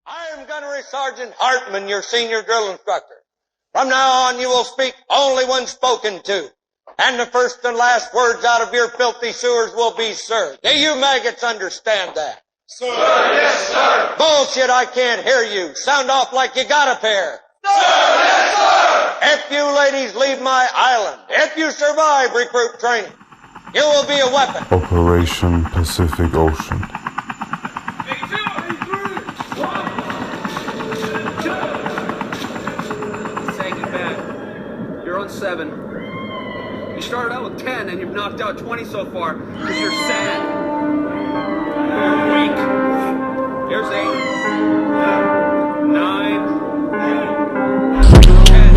I am Gunnery Sergeant Hartman, your senior drill instructor. From now on, you will speak only when spoken to. And the first and last words out of your filthy sewers will be, sir. Do you maggots understand that? Sir, yes, sir. Bullshit, I can't hear you. Sound off like you got a pair. Sir, yes, sir. If you ladies leave my island, if you survive recruit training, you will be a weapon. Operation Pacific Ocean. Second back. You're on 7. You started out with 10 and you've knocked out 20 so far because you're sad. You're weak. Here's 8. 9. 10.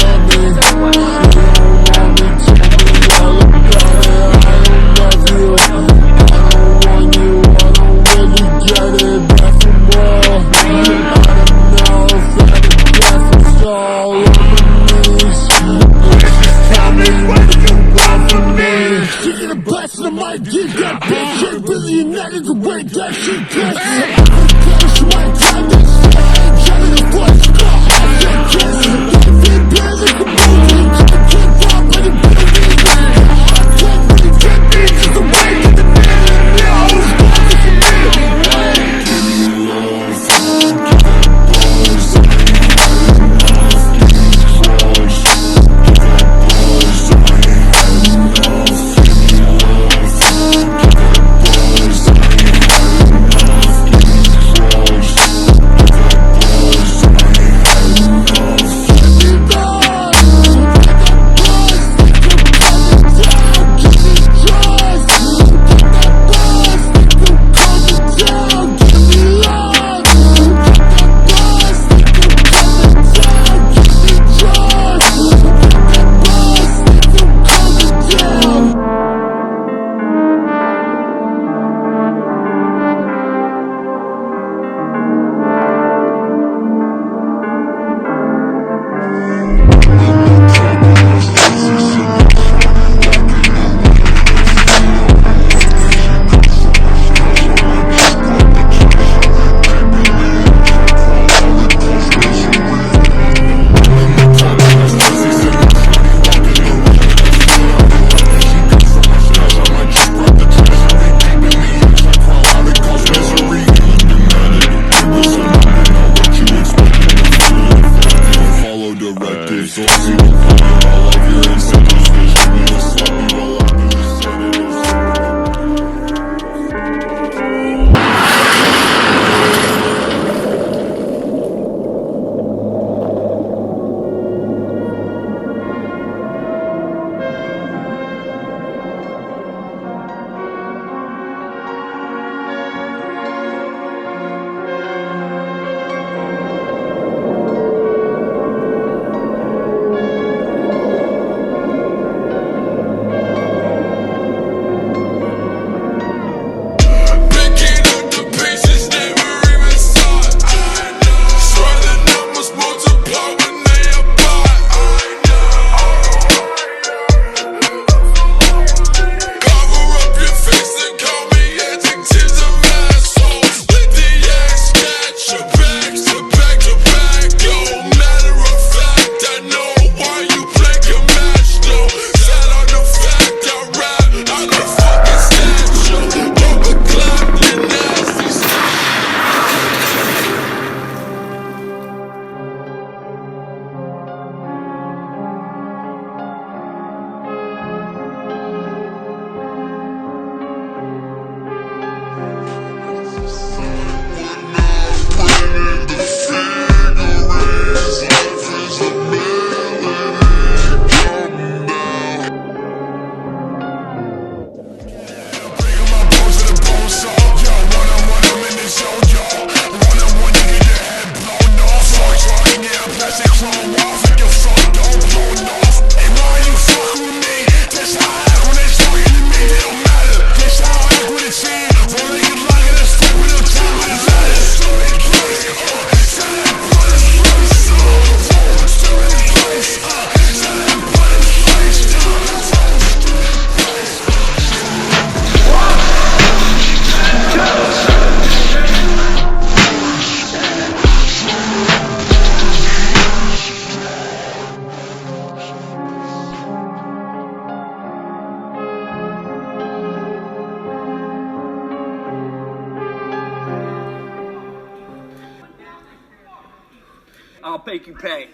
I'll make you pay.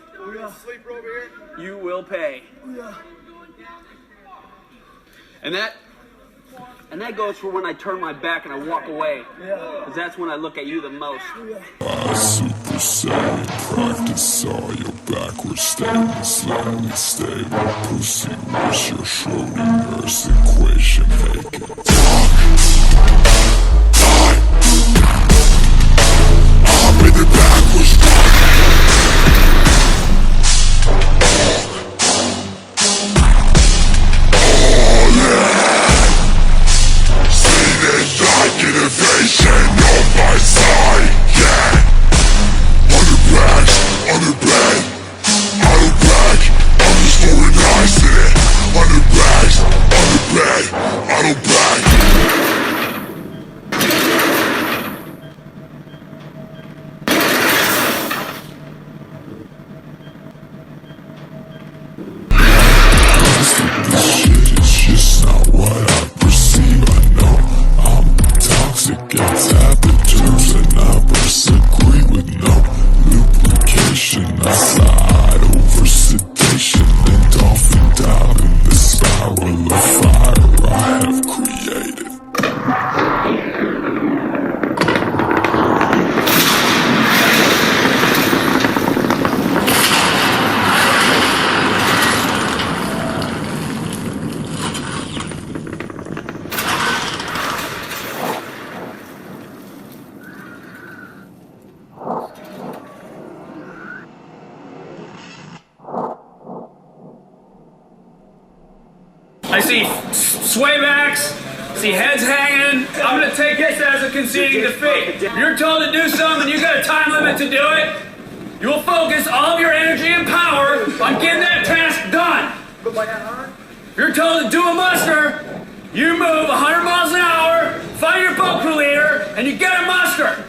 Sleeper over here? You will pay. And that goes for when I turn my back and I walk away. Because that's when I look at you the most. Super Saiyan, practice all your backward statements. Slightly stable pussy, where's your Schrodinger's equation making? I'm in the backwards innovation on my side, yeah. Underbag, I don't back, I'm just organizing it. Underbag, I don't back. This shit is just not what I perceive, I know. I'm toxic at attitudes and I disagree with no lubrication. I slide over sedation and often down in the spiral of fire I have created. I see swaybacks, see heads hanging. I'm gonna take this as a conceding defeat. If you're told to do something, you got a time limit to do it. You will focus all of your energy and power on getting that task done. If you're told to do a muster, you move 100 miles an hour, find your boat crew leader, and you get a muster.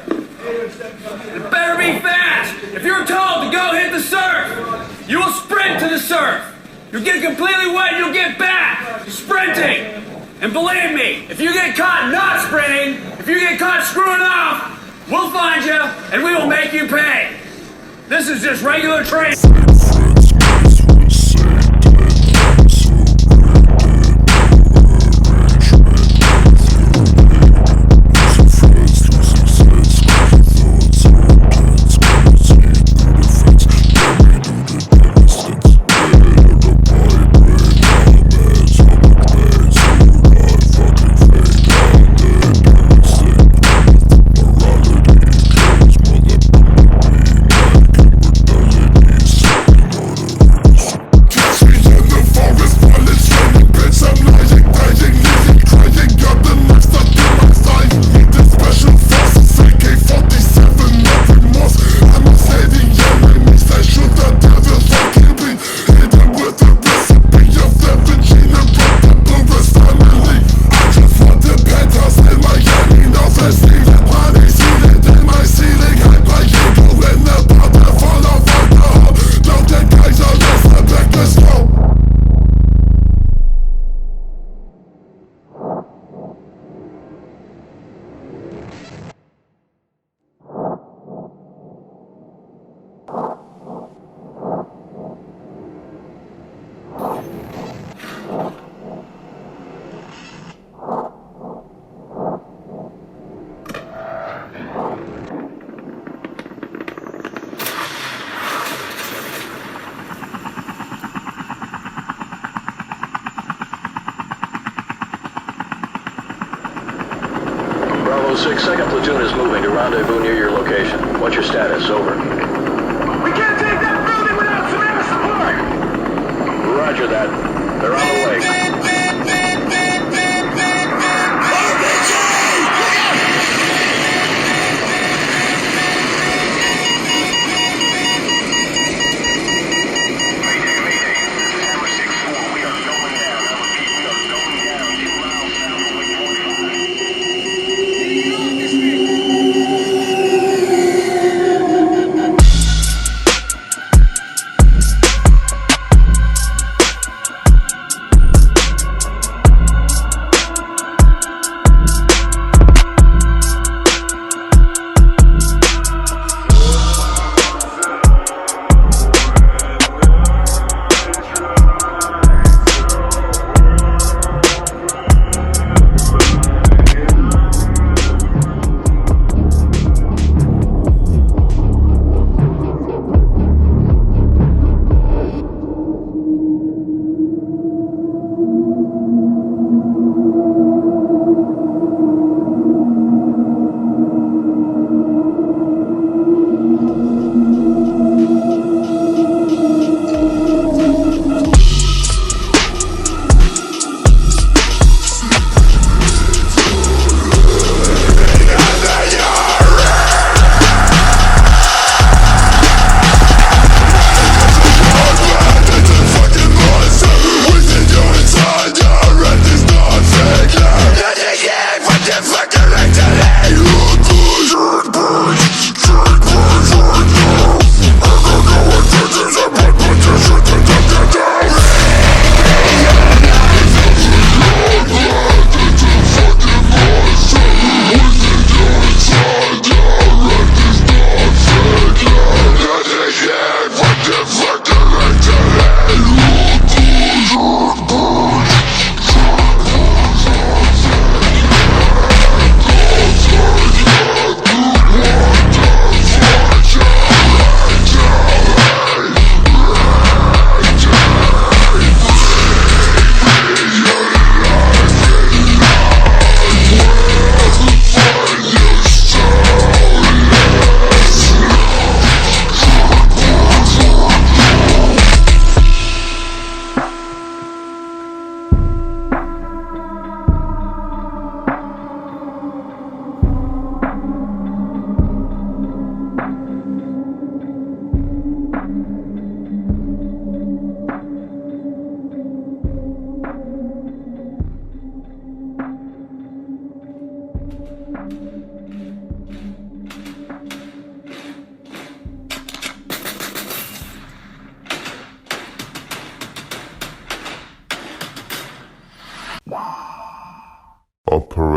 It better be fast. If you're told to go hit the surf, you will sprint to the surf. You'll get completely wet, you'll get back, sprinting. And believe me, if you get caught not sprinting, if you get caught screwing off, we'll find you and we will make you pay. This is just regular training. Bravo 6, second platoon is moving to rendezvous near your location. What's your status? Over. We can't take that building without some air support! Roger that. They're on the way.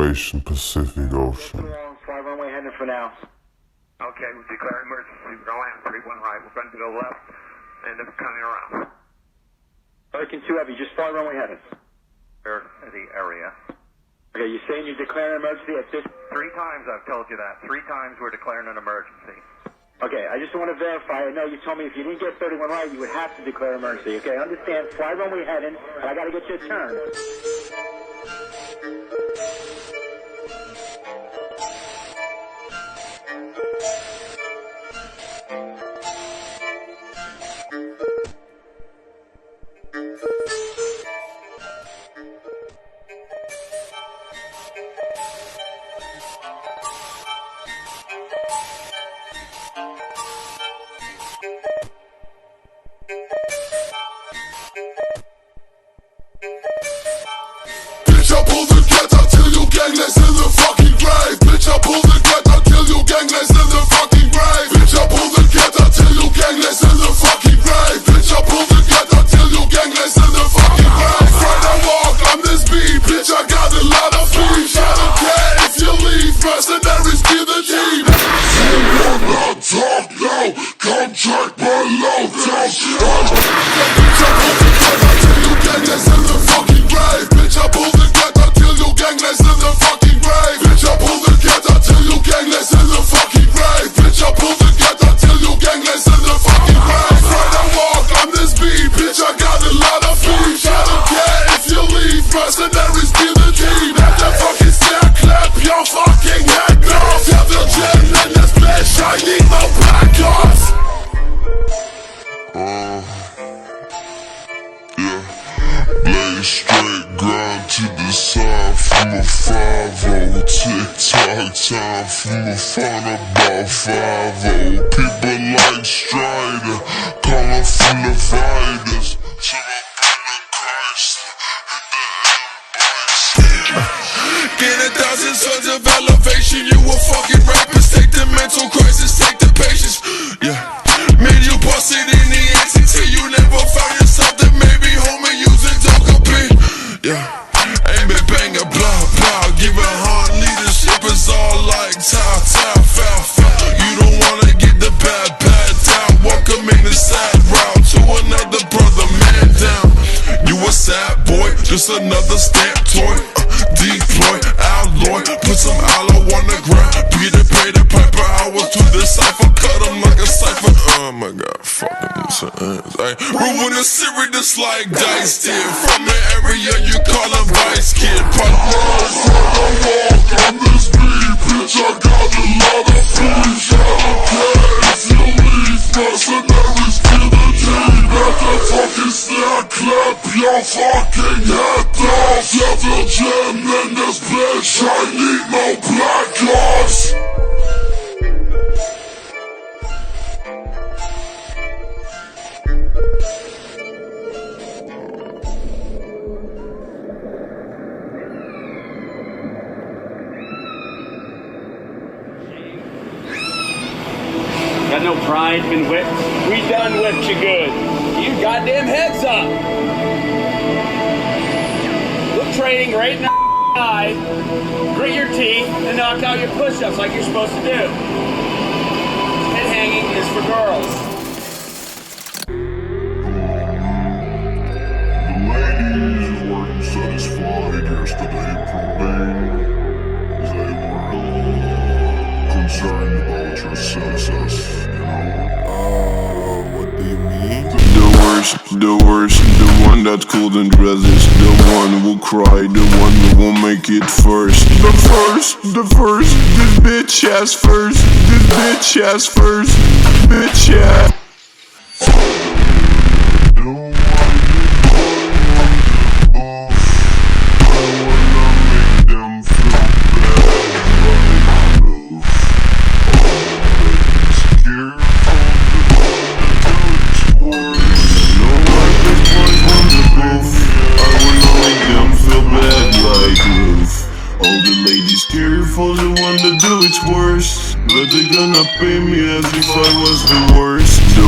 Operation Pacific Ocean. Fly runway heading for now. Okay, we declare emergency. We're going to land 31 right. We're going to go left and then coming around. Hurricane 2 Heavy, just fly runway heading. We're in the area. Okay, you're saying you're declaring an emergency at this? 3 times I've told you that. 3 times we're declaring an emergency. Okay, I just want to verify. I know you told me if you didn't get 31 right, you would have to declare emergency. Okay, I understand. Fly runway heading, and I got to get you a turn. Bitch, I pull the cat out till you gangless in the fucking grave. Bitch, I pull the cat out till you gangless in the fucking grave. Bitch, I pull the cat out till you gangless in the fucking grave. Bitch, I pull the cat out till you gangless in the fucking grave. Right, I walk on this beat, bitch, I got a lot of beef. I don't care if you leave, mercenaries be the team. You wanna talk now? Come check below, talk. Bitch, I pull the cat out till you gangless in the fucking grave. Bitch, I pull the cat out till you gangless in the fucking grave. Bitch, I pull the cat out till you gangless in the fucking grave. Bitch, I pull the cat out till you gangless in the fucking grave. Right, I walk on this beat, bitch, I got a lot of beef. I don't care if you leave, mercenaries be the team. At the fucking stair, clap your fucking head off. Tell the gem in this bitch, I need no back off. Blaze straight grind to the side from a 5-0. Tick-tock time from a phone about 5-0. People like Strider, calling from the Viters. To the burning Christ, hit the M-Bites. Get 1,000 sons of elevation, you a fucking rapist. Take the mental crisis, take the patience. Yeah, man, you busted in the exit till you never found yourself. That maybe homie using dope. Yeah, aim it, bang it, blah, blah. Give it hard, leadership is all like foul, foul. You don't wanna get the bad down. Welcome in the sad route to another brother man down. You a sad boy, just another stamp toy. Deploy, alloy, put some aloe on the ground. Peter, pay the piper, I was to the cipher. Cut him like a cipher. Oh my god, fucking sense. Ruin the series just like Dice did. From the area you call him Vice Kid. Pop rise, I walk on this beat. Bitch, I got a lot of beef. I don't care if you leave, mercenaries be the team. At the fucking stair, clap your fucking head off. Tell the gem in this bitch, I need no black ops. Got no pride, been whipped? We done whipped you good. You goddamn heads up. Look trading right in the eye, grit your teeth, and knock out your push-ups like you're supposed to do. Head hanging is for girls. The ladies weren't satisfied yesterday from they were concerned about your success, you know? What do you mean? The worst, the one that couldn't resist, the one who cried, the one who won't make it first. The first, this bitch ass first, this bitch ass first, bitch ass. For the one that do it worse, but they gonna pay me as if I was the worst. The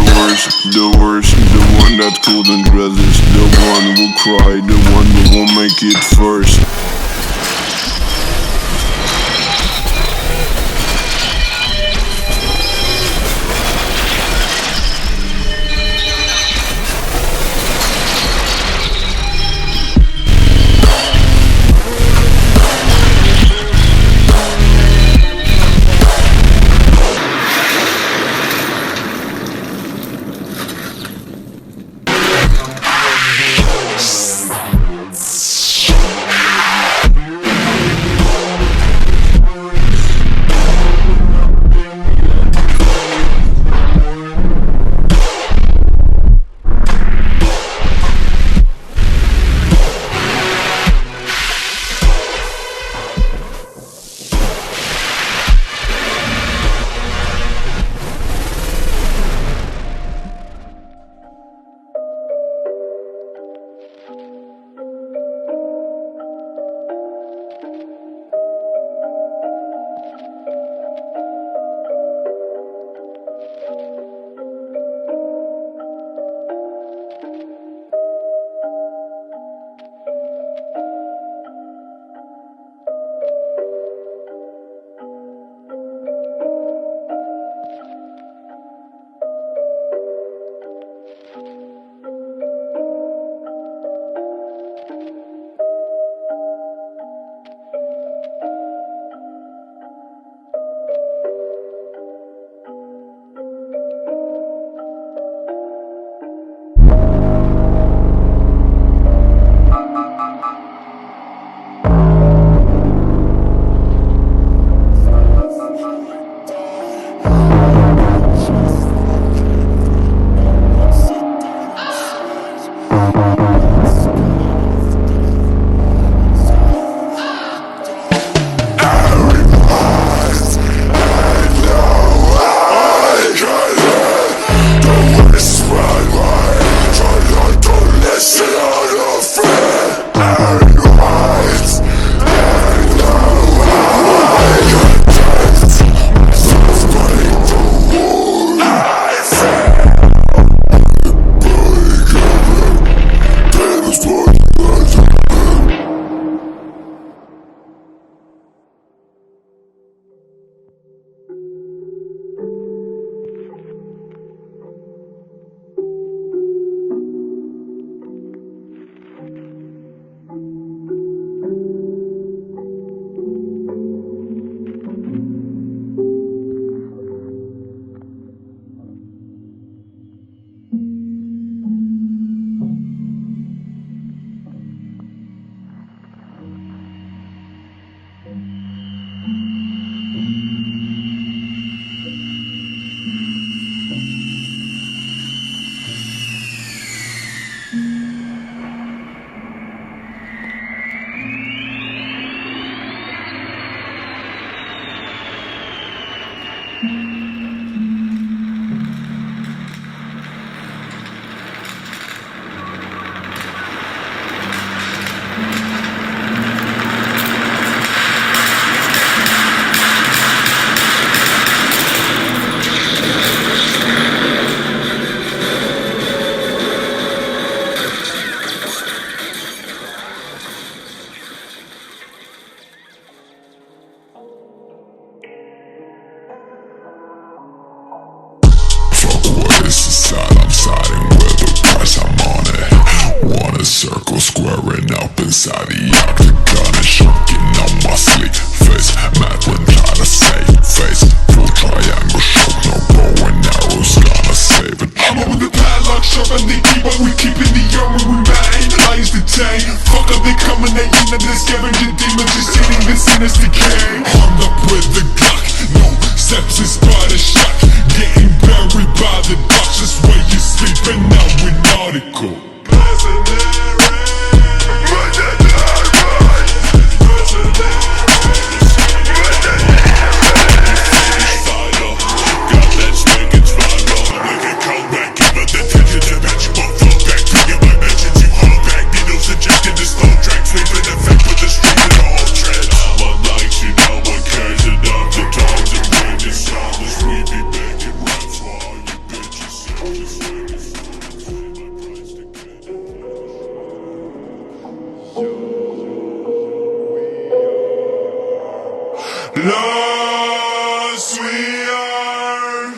one that couldn't resist, the one who cried, the one who won't make it first. suicide, I'm siding with the price, I'm on it. Wanna circle squaring up inside the octagon and shocking on my sleep. Face, mad when try to save face. Full triangle show, no bow and arrows gonna save it. I'm up with the padlock, sharpen the key, but we keeping the armor we bang. Lions detained, fuck up, they coming at you, and they're scavenging demons, just sitting the sinners decay. Armed up with the Glock, no sepsis by the shot. Getting buried by the docks, that's where you sleeping now with nautical. Lost we are,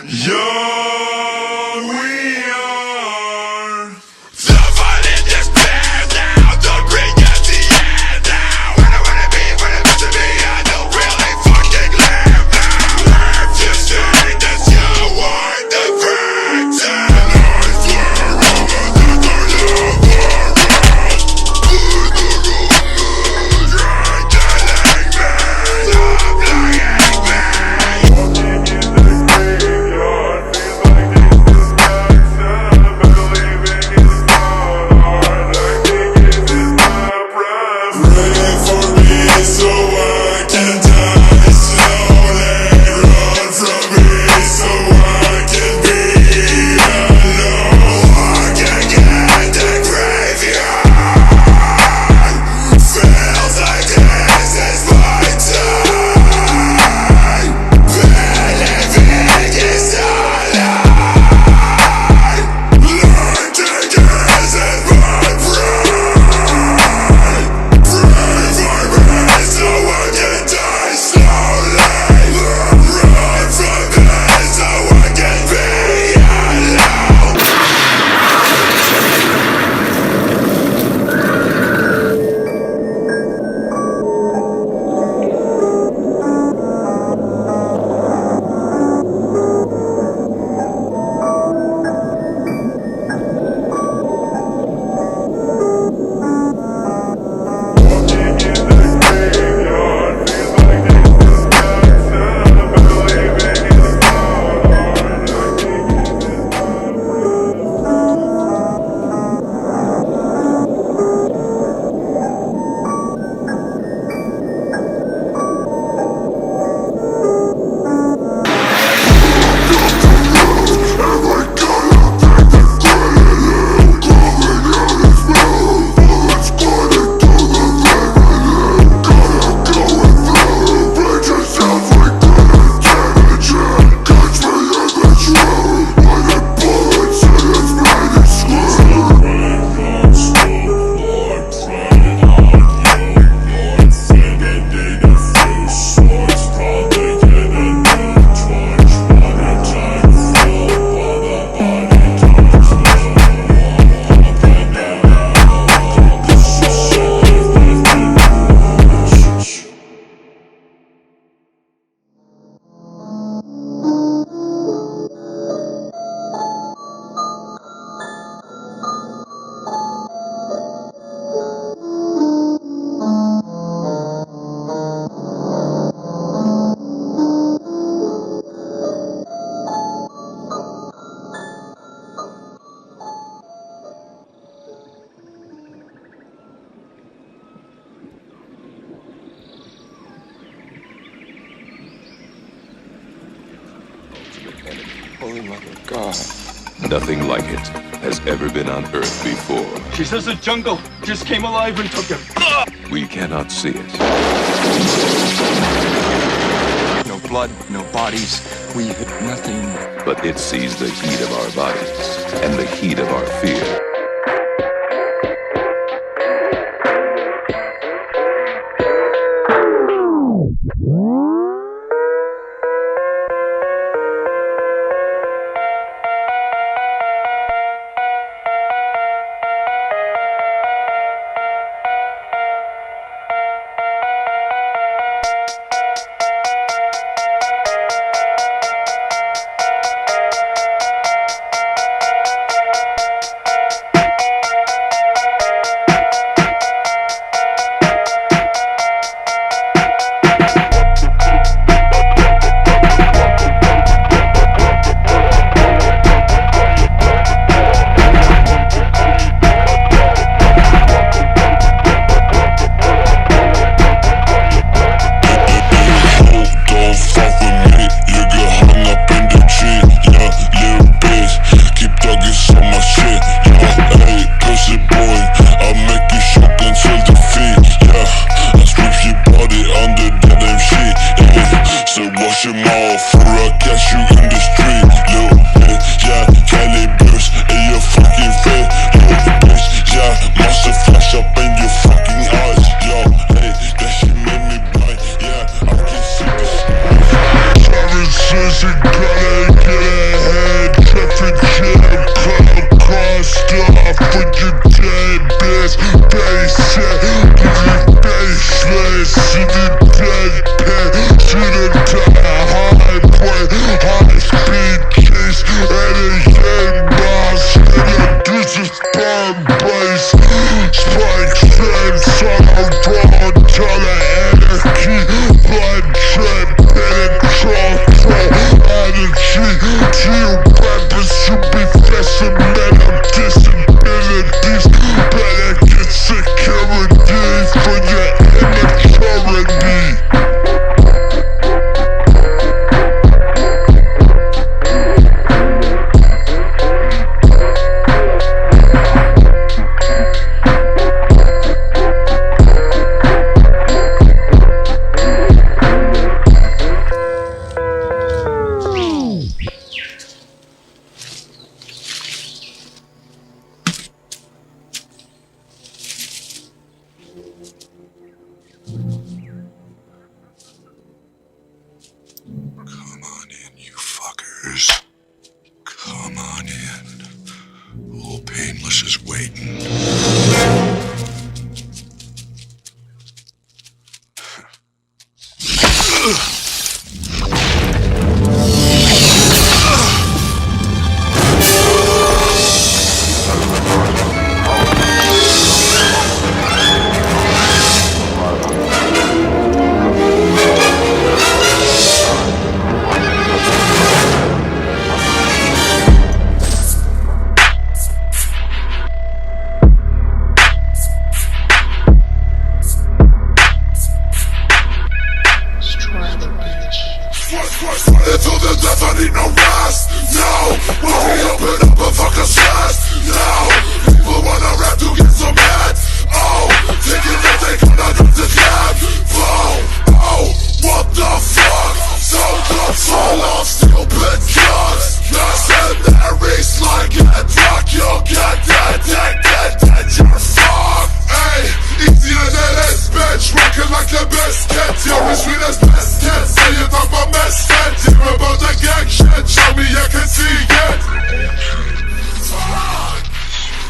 young we are. Someone in despair now, don't bring us the end now. I don't wanna be what I'm meant to be, I don't really fucking live now. Live to say that you are the victim. Life were over the dark of the world. Holy Mother of God. Nothing like it has ever been on Earth before. She says the jungle just came alive and took him. We cannot see it. No blood, no bodies. We hit nothing. But it sees the heat of our bodies and the heat of our fear. Suitors, come on in. Old Painless is waiting. Until the death, I need no rest. No, will we open up and fuck us fast? No, people wanna rap to get some head. Oh, thinking that they gonna get the cab. Oh, what the fuck? So good full of stupid guns. Mercenaries like it, rock, you'll get dead, you're fucked. Hey, easier than this bitch, rockin' like a biscuit. You're as sweet as biscuit, say you talk about misfit. You're about to gang shit, show me you can see it.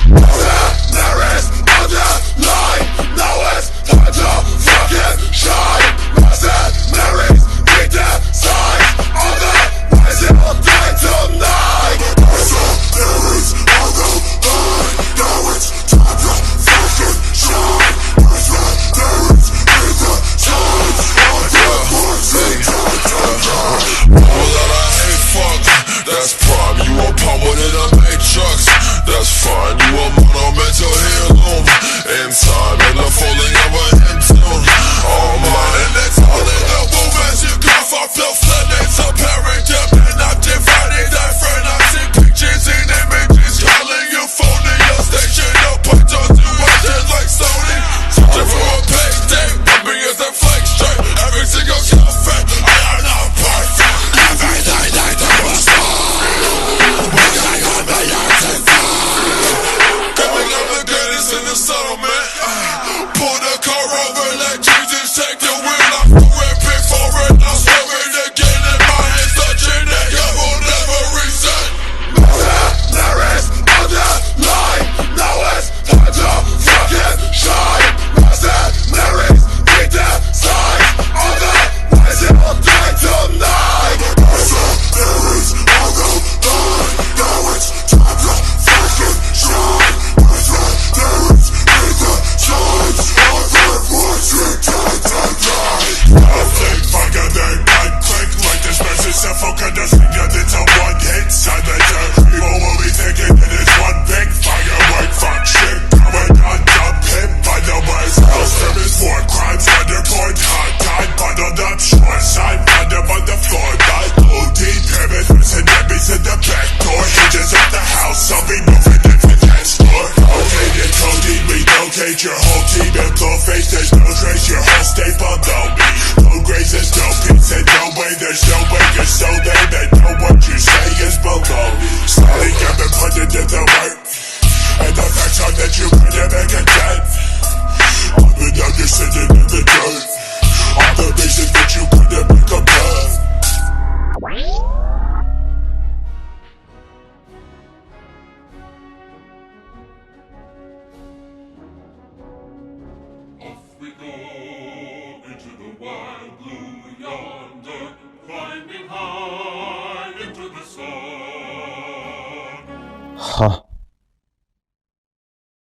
Mercenaries on the line, now it's time to fucking shine. Mercenaries, read the signs on the rise, you'll die tonight. Mercenaries on the line, now it's time to fucking shine. Mercenaries, read the signs on the rise, you'll die tonight. Fuck, that's prime. You a pump with it, I make trucks. That's fine. You a monumental heirloom. In time, and the falling of a hymn tune. All mine, and it's all in the womb. As you cough off the flood, it's apparent. You've been up divided. That friend, I see pictures and images calling you phone in your station. No point on two watches like Sony. Searching for a payday, bumping as a flag straight. Every single cafe, I am not perfect. Everything I do is coming up the greatest in the settlement. Pull the car over, let Jesus take the wheel. I'm whipping forward, I'm swerving again in my hands, touching it. I will never reset. Mercenaries on the line, now it's time to fucking shine. Mercenaries, read the signs on the rise, you'll die tonight. Mercenaries on the line, now it's time to fucking shine. Mercenaries, read the signs on the rise, you'll die tonight. Nothing fucker than one quick like this message that fucker doesn't get into one hit. Silencer, people will be thinking that it's one big firework. Fuck shit, going on dump hit by the worst. House service for crimes underboard. Hot time bundled up, short side under on the floor. My OD pyramid, mercenaries in the back door. Hinges at the house, I'll be moving in the next door. Okay, and codeine, relocate your whole team and blow face. There's no trace, your whole state below me. No grace, there's no peace, and no way, there's no way. You're so lame that know what you say is below. Slowly I've been put into the work, and the facts are that you couldn't make a dent. All the now you're sitting in the dirt. All the reasons that you couldn't make a birth. Off we go into the wild blue yonder, climbing high into the sun.